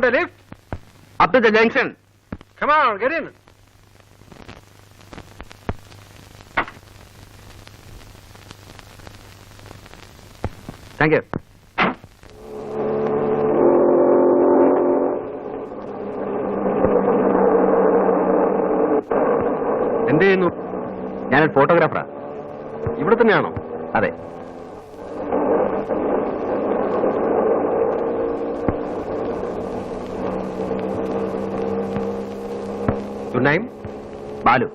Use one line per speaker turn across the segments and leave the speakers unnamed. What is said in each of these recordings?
Want a lift?
Up to the junction.
Come on, get in.
Thank you.
എന്ത് ചെയ്യുന്നു?
ഞാനൊരു ഫോട്ടോഗ്രാഫറാ.
ഇവിടെ തന്നെയാണോ?
അതെ.
Your name?
ബാലു.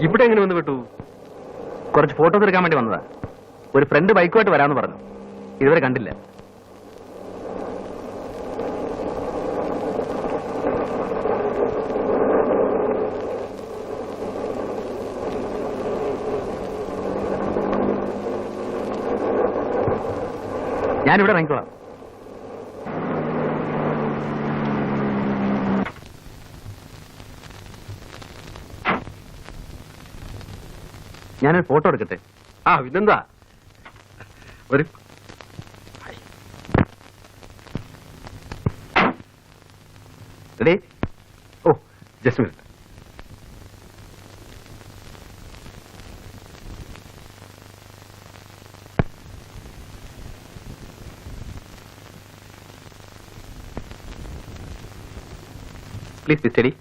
ഇവിടെ എങ്ങനെ വന്ന് വിട്ടു?
കുറച്ച് ഫോട്ടോസ് എടുക്കാൻ വേണ്ടി വന്നതാ. ഒരു ഫ്രണ്ട് ബൈക്കുമായിട്ട് വരാമെന്ന് പറഞ്ഞു. ഇതുവരെ കണ്ടില്ല. ഞാനിവിടെ ഇറങ്ങിക്കോളാം. ഞാനൊരു ഫോട്ടോ എടുക്കട്ടെ?
ഇതെന്താ ഒരു
ready?
Oh, just minute.
Please be steady.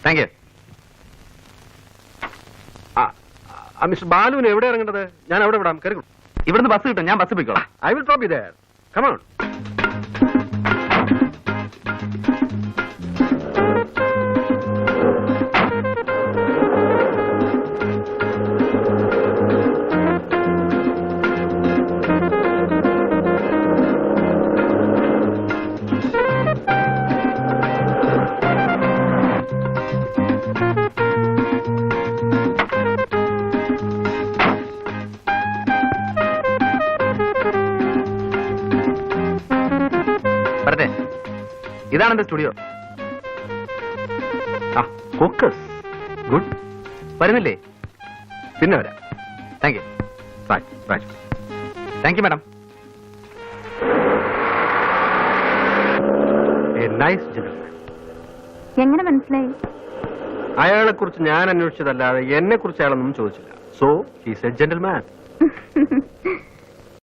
Thank you.
Mister ബാലുവിന് എവിടെ ഇറങ്ങേണ്ടത്? ഞാൻ അവിടെ വിടാം. കയറി.
ഇവിടുന്ന് ബസ് കിട്ടും. ഞാൻ ബസ് പോയിക്കോളാം.
I will drop you there. Come on.
വരട്ടെ. ഇതാണ് എന്റെ സ്റ്റുഡിയോ.
ഫോക്കസ്. ഗുഡ്.
വരുന്നില്ലേ?
പിന്നെ വരാം.
Thank you.
Bye. Bye.
Thank you madam.
A nice gentleman.
എങ്ങനെ മനസ്സിലായി?
അയാളെ കുറിച്ച് ഞാൻ അന്വേഷിച്ചതല്ലാതെ എന്നെ കുറിച്ച് അയാളൊന്നും ചോദിച്ചില്ല. So he's A gentleman.